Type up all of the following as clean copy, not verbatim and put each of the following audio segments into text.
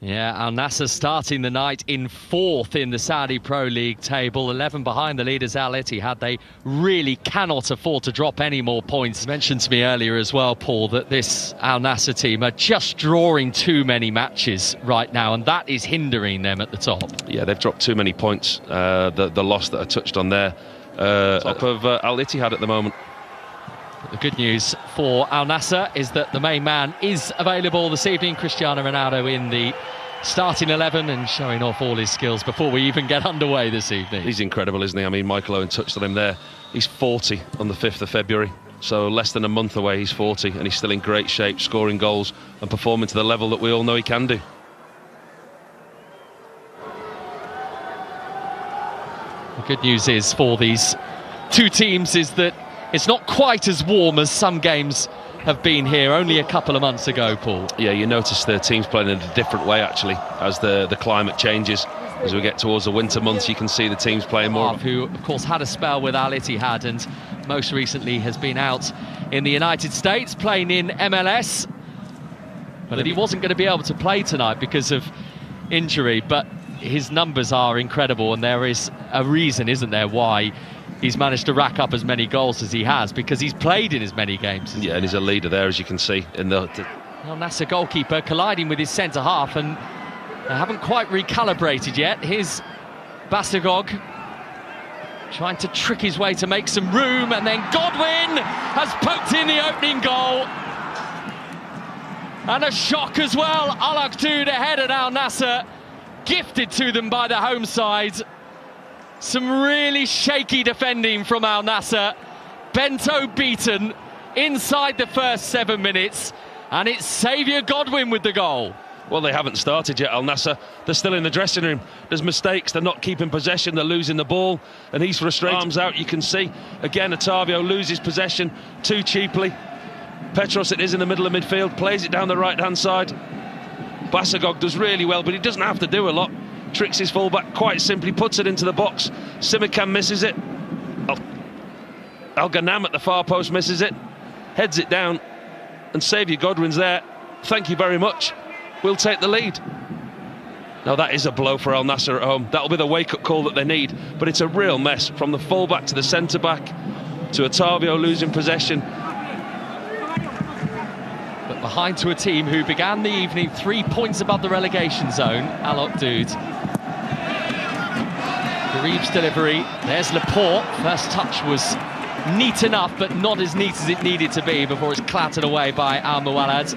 Yeah, Al Nassr starting the night in 4th in the Saudi Pro League table, 11 behind the leaders Al Ittihad. They really cannot afford to drop any more points. You mentioned to me earlier as well, Paul, that this Al Nassr team are just drawing too many matches right now, and that is hindering them at the top. Yeah, they've dropped too many points. The loss that I touched on there, top of Al Ittihad at the moment. The good news for Al Nassr is that the main man is available this evening, Cristiano Ronaldo, in the starting 11 and showing off all his skills before we even get underway this evening. He's incredible, isn't he? I mean, Michael Owen touched on him there. He's 40 on the 5th of February, so less than a month away he's 40, and he's still in great shape, scoring goals and performing to the level that we all know he can do. The good news is for these two teams is that it's not quite as warm as some games have been here only a couple of months ago, Paul. Yeah, you notice the teams playing in a different way, actually, as the climate changes. As we get towards the winter months, you can see the teams playing more. Who, of course, had a spell with Al Ittihad and most recently has been out in the United States playing in MLS. But he wasn't going to be able to play tonight because of injury, but his numbers are incredible, and there is a reason, isn't there, why he's managed to rack up as many goals as he has, because he's played in as many games. Yeah, and he's a leader there, as you can see. Al Nassr goalkeeper colliding with his centre-half, and they haven't quite recalibrated yet. Here's Basagog trying to trick his way to make some room, and then Godwin has poked in the opening goal. And a shock as well. Al Akhtoud ahead at Al Nassr, gifted to them by the home side. Some really shaky defending from Al Nassr. Bento beaten inside the first 7 minutes, and it's Xavier Godwin with the goal. Well, they haven't started yet, Al Nassr. They're still in the dressing room. There's mistakes. They're not keeping possession. They're losing the ball, and he's frustrated. Arms out, you can see. Again, Otavio loses possession too cheaply. Petros, it is in the middle of midfield, plays it down the right-hand side. Basagog does really well, but he doesn't have to do a lot. Tricks his fullback quite simply, puts it into the box. Simikan misses it. Al Ghanam at the far post misses it. Heads it down, and Xavier Godwin's there. Thank you very much. We'll take the lead. Now that is a blow for Al Nassr at home. That'll be the wake-up call that they need. But it's a real mess, from the fullback to the centre-back to Otavio losing possession. But behind to a team who began the evening 3 points above the relegation zone, Al Akhtoud. Garib's delivery, there's Laporte. First touch was neat enough, but not as neat as it needed to be before it's clattered away by Al Muwallad.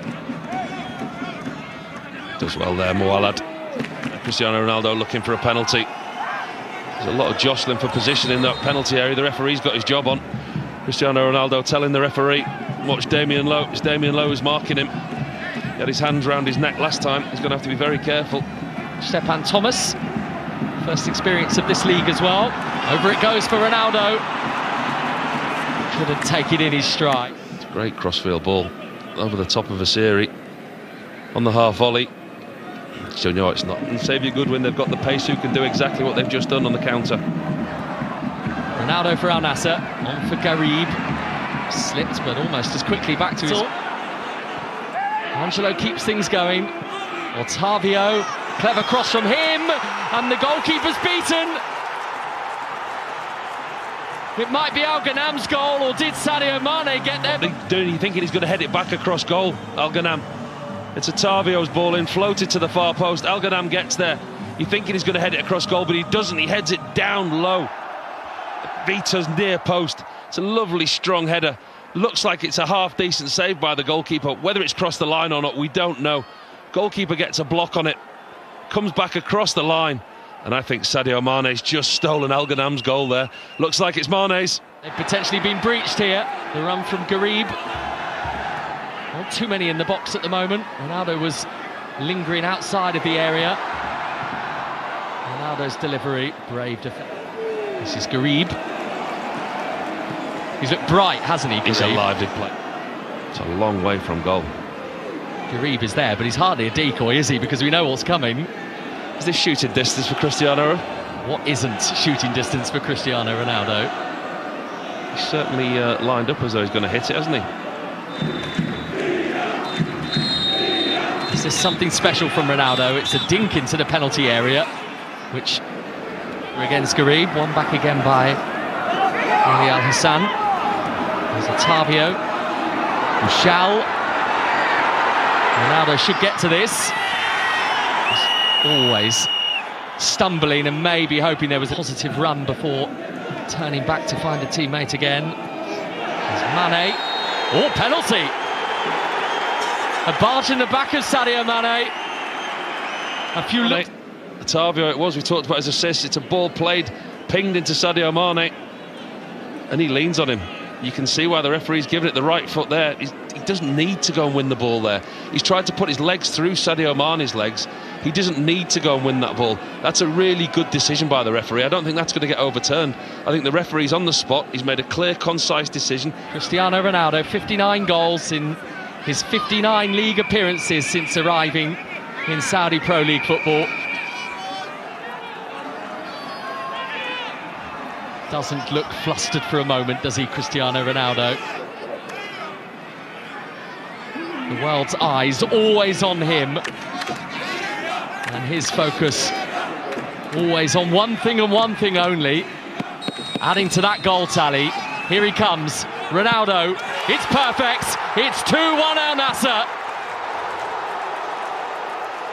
Does well there, Muwallad. Cristiano Ronaldo looking for a penalty. There's a lot of jostling for position in that penalty area. The referee's got his job on. Cristiano Ronaldo telling the referee, watch Damien Lowe. It's Damien Lowe who's marking him. He had his hands round his neck last time. He's going to have to be very careful. Stepan Thomas, first experience of this league as well. Over it goes for Ronaldo. Couldn't take it in his stride. It's a great crossfield ball over the top of Asiri on the half volley. So no, it's not. And Xavier Godwin, they've got the pace who can do exactly what they've just done on the counter. Ronaldo for Al Nassr, on for Garib. Slipped, but almost as quickly back to his... Angelo keeps things going. Otavio, clever cross from him, and the goalkeeper's beaten. It might be Al Ghanam's goal, or did Sadio Mane get there? Doing, you thinking he's going to head it back across goal, Al Ghanam. It's Otavio's ball in, floated to the far post. Al Ghanam gets there. You're thinking he's going to head it across goal, but he doesn't. He heads it down low. Vito's near post. It's a lovely, strong header. Looks like it's a half-decent save by the goalkeeper. Whether it's crossed the line or not, we don't know. Goalkeeper gets a block on it. Comes back across the line. And I think Sadio Mane's just stolen Al Ghanam's goal there. Looks like it's Mane's. They've potentially been breached here. The run from Garib. Not too many in the box at the moment. Ronaldo was lingering outside of the area. Ronaldo's delivery, brave defense. This is Garib. He's looked bright, hasn't he, Garib? He's a lively play. It's a long way from goal. Garib is there, but he's hardly a decoy, is he? Because we know what's coming. Is this shooting distance for Cristiano? What isn't shooting distance for Cristiano Ronaldo? He's certainly lined up as though he's going to hit it, hasn't he? This is something special from Ronaldo. It's a dink into the penalty area, which against Garib, won back again by Ali Al Hassan. There's Otavio, Michel. Ronaldo should get to this. He's always stumbling and maybe hoping there was a positive run before turning back to find a teammate again. There's Mane. Oh, penalty! A barge in the back of Sadio Mane. A few looks. Otavio it was, we talked about his assist. It's a ball played, pinged into Sadio Mane, and he leans on him. You can see why the referee's given it the right foot there. He doesn't need to go and win the ball there. He's tried to put his legs through Sadio Mane's legs. He doesn't need to go and win that ball. That's a really good decision by the referee. I don't think that's going to get overturned. I think the referee's on the spot. He's made a clear, concise decision. Cristiano Ronaldo, 59 goals in his 59 league appearances since arriving in Saudi Pro League football. Doesn't look flustered for a moment, does he, Cristiano Ronaldo? The world's eyes always on him, and his focus always on one thing and one thing only. Adding to that goal tally, here he comes, Ronaldo. It's perfect. It's 2-1 Al Nassr.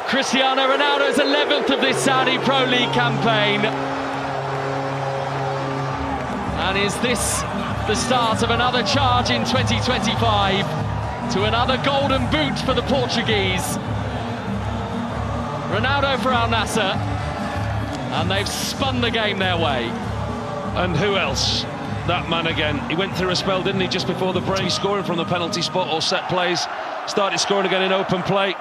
Cristiano Ronaldo's 11th of this Saudi Pro League campaign. And is this the start of another charge in 2025 to another golden boot for the Portuguese? Ronaldo for Al Nassr, and they've spun the game their way. And who else? That man again. He went through a spell, didn't he, just before the break, scoring from the penalty spot or set plays. Started scoring again in open play.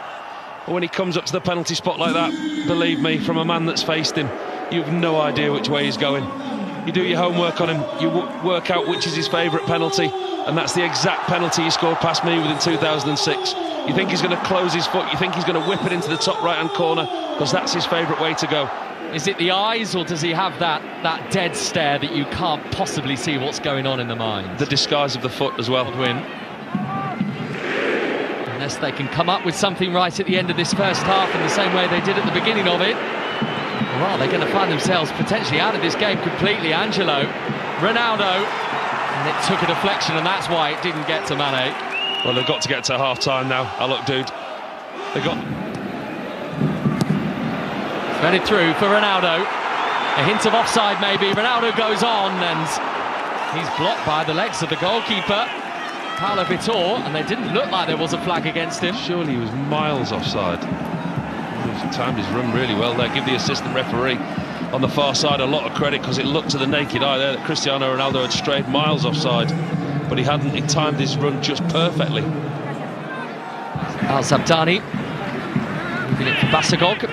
But when he comes up to the penalty spot like that, believe me, from a man that's faced him, you have no idea which way he's going. You do your homework on him, you work out which is his favourite penalty, and that's the exact penalty he scored past me within 2006. You think he's going to close his foot, you think he's going to whip it into the top right-hand corner, because that's his favourite way to go. Is it the eyes, or does he have that dead stare that you can't possibly see what's going on in the mind? The disguise of the foot as well. Win. Unless they can come up with something right at the end of this first half in the same way they did at the beginning of it. Well, they're going to find themselves potentially out of this game completely. Angelo, Ronaldo, and it took a deflection, and that's why it didn't get to Mane. Well, they've got to get to half-time now. Look, dude. They've got... Threaded through for Ronaldo. A hint of offside maybe. Ronaldo goes on, and he's blocked by the legs of the goalkeeper, Paulo Vitor, and they didn't look like there was a flag against him. Surely he was miles offside. He's timed his run really well there. Give the assistant referee on the far side a lot of credit, because it looked to the naked eye there that Cristiano Ronaldo had strayed miles offside, but he hadn't. He timed his run just perfectly. Al Zabdani moving it for Basagog.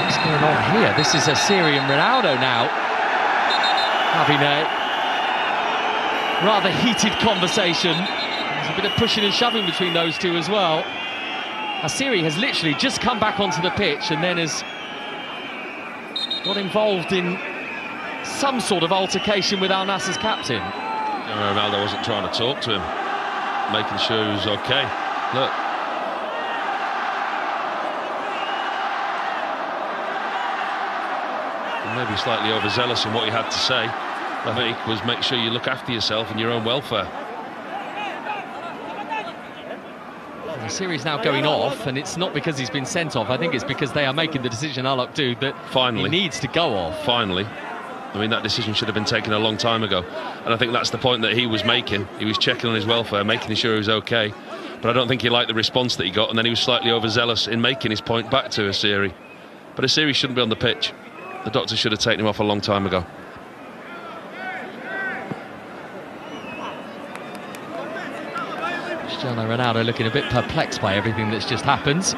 What's going on here? This is a Syrian Ronaldo now having a rather heated conversation. There's a bit of pushing and shoving between those two as well. Asiri has literally just come back onto the pitch and then has got involved in some sort of altercation with Al Nassr's captain. Ronaldo wasn't trying to talk to him, making sure he was okay. Look. Maybe slightly overzealous in what he had to say. I think was make sure you look after yourself and your own welfare. The series now going off, and it's not because he's been sent off. I think it's because they are making the decision, Alok Dude, that finally he needs to go off. Finally. I mean, that decision should have been taken a long time ago. And I think that's the point that he was making. He was checking on his welfare, making sure he was okay. But I don't think he liked the response that he got, and then he was slightly overzealous in making his point back to Asiri. But Asiri shouldn't be on the pitch. The doctor should have taken him off a long time ago. Cristiano Ronaldo looking a bit perplexed by everything that's just happened.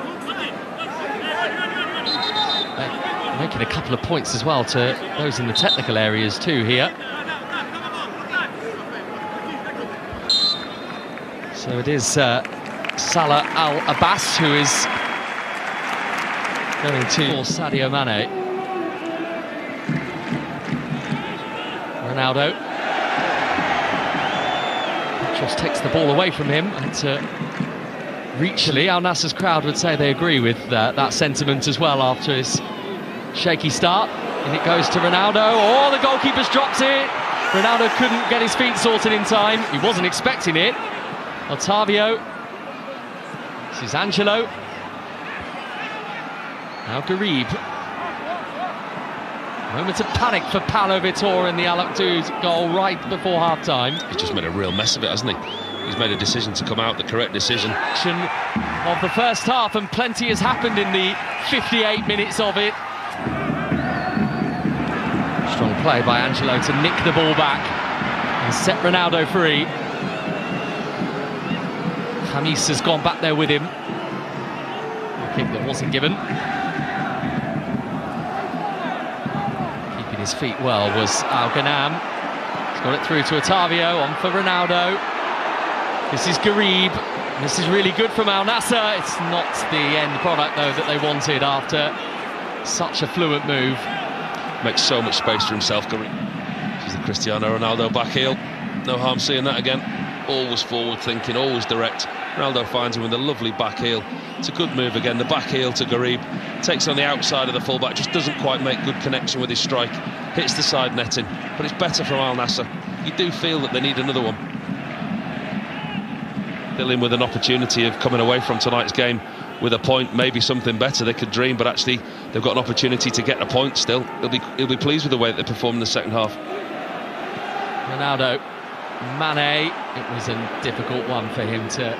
Making a couple of points as well to those in the technical areas too here. So it is Salah Al-Abbas who is going to Sadio Mane. Ronaldo. Just takes the ball away from him, and Reachally, Al Nassr's crowd would say they agree with that sentiment as well after his shaky start. And it goes to Ronaldo. Oh, the goalkeeper's dropped it. Ronaldo couldn't get his feet sorted in time. He wasn't expecting it. Otavio. This is Angelo. Now Garib. Moment of panic for Paulo Vitor in the Al Oqdoud goal right before half-time. He's just made a real mess of it, hasn't he? He's made a decision to come out, the correct decision. Of the first half, and plenty has happened in the 58 minutes of it. Strong play by Angelo to nick the ball back and set Ronaldo free. James has gone back there with him. A kick that wasn't given. Keeping his feet well was Al Ghanam. He's got it through to Otavio, on for Ronaldo. This is Garib. This is really good from Al Nassr. It's not the end product, though, that they wanted after such a fluent move. Makes so much space for himself, Garib. This is the Cristiano Ronaldo back heel. No harm seeing that again. Always forward thinking, always direct. Ronaldo finds him with a lovely back heel. It's a good move again. The back heel to Garib. Takes on the outside of the fullback. Just doesn't quite make good connection with his strike. Hits the side netting. But it's better from Al Nassr. You do feel that they need another one. Still in with an opportunity of coming away from tonight's game with a point, maybe something better they could dream, but actually they've got an opportunity to get a point still. He'll be pleased with the way that they performed in the second half. Ronaldo, Mane, it was a difficult one for him to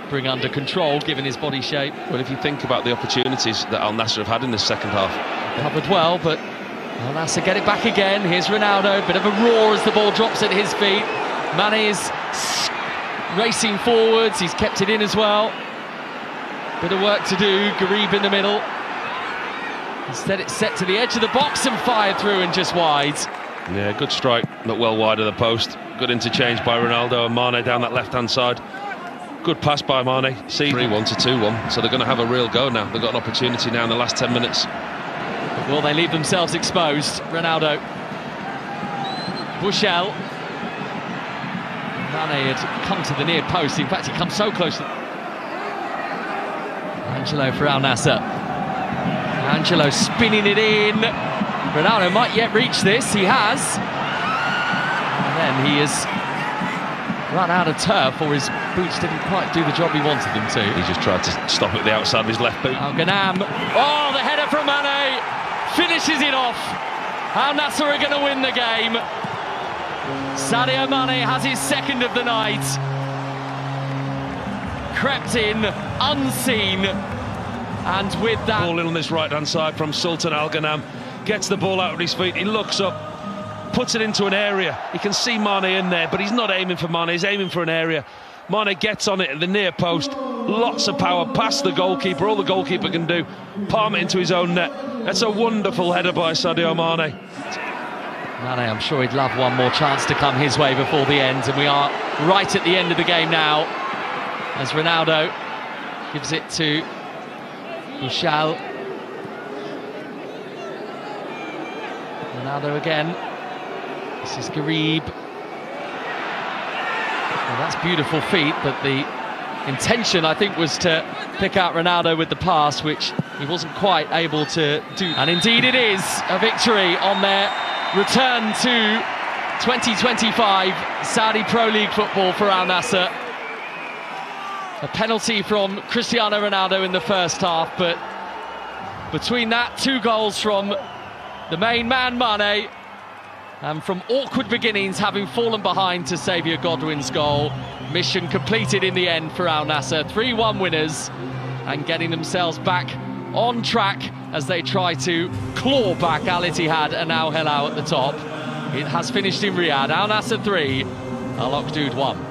bring under control given his body shape. Well, if you think about the opportunities that Al Nassr have had in this second half. Covered well, but Al Nassr get it back again. Here's Ronaldo, bit of a roar as the ball drops at his feet. Mane is racing forwards, he's kept it in as well. Bit of work to do. Garib in the middle. Instead it's set to the edge of the box and fired through and just wide. Yeah, good strike, but well wide of the post. Good interchange by Ronaldo and Mane down that left-hand side. Good pass by Mane. 3-1 to 2-1, so they're going to have a real go now. They've got an opportunity now in the last 10 minutes. But will they leave themselves exposed? Ronaldo. Bushell. Mane had come to the near post. In fact, he comes so close. Angelo for Al Nassr. Angelo spinning it in. Ronaldo might yet reach this. He has. And then he has run out of turf, or his boots didn't quite do the job he wanted them to. He just tried to stop at the outside of his left boot. Al Ghanam. Oh, the header from Mane finishes it off. Al Nassr are going to win the game. Sadio Mane has his second of the night. Crept in, unseen, and with that... Ball in on this right-hand side from Sultan Al Ghanam. Gets the ball out of his feet, he looks up, puts it into an area. You can see Mane in there, but he's not aiming for Mane, he's aiming for an area. Mane gets on it at the near post, lots of power, past the goalkeeper, all the goalkeeper can do, palm it into his own net. That's a wonderful header by Sadio Mane. Mane, I'm sure he'd love one more chance to come his way before the end, and we are right at the end of the game now, as Ronaldo gives it to Bushell. Ronaldo again. This is Garib. Well, that's beautiful feet, but the intention, I think, was to pick out Ronaldo with the pass, which he wasn't quite able to do. And indeed it is a victory on their return to 2025 Saudi Pro League football for Al Nassr. A penalty from Cristiano Ronaldo in the first half, but between that, 2 goals from the main man, Mane, and from awkward beginnings, having fallen behind to Saviour Godwin's goal. Mission completed in the end for Al Nassr. 3-1 winners, and getting themselves back on track as they try to claw back Al Ittihad and Al Hilal at the top. It has finished in Riyadh. Al Nassr 3, Al Oqdoud 1.